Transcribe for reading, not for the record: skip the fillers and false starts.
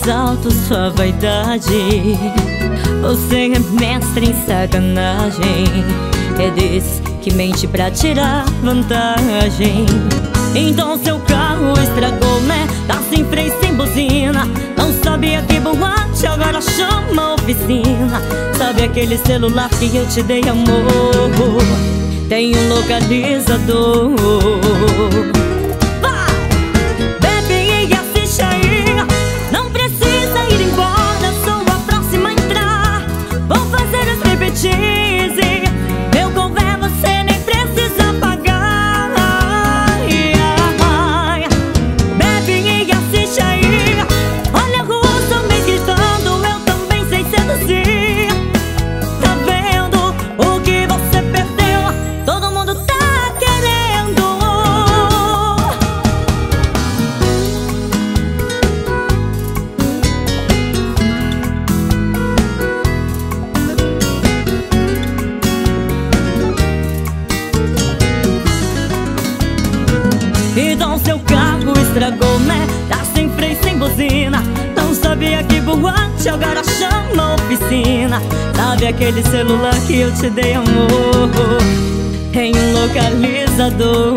assalto sua vaidade. Você é mestre em sacanagem, é desse que mente pra tirar vantagem. Então seu carro estragou, né? Tá sem freio, sem buzina. Não sabia que boate, agora chama a oficina. Sabe aquele celular que eu te dei, amor? Tem um localizador. Vai! Bebe e assiste aí. Não precisa ir embora, sou a próxima a entrar. Vou fazer as striptease. Meu cover você nem precisa pagar. Bebe e assiste aí. Olha a rua só me gritando, eu também sei seduzir. Tá vendo o que você perdeu? Todo mundo tá querendo. Então seu carro estragou, né? Tá sem freio, sem buzina. Não sabia que boate, agora chama a oficina. Sabe aquele celular que eu te dei, amor? Tem um localizador.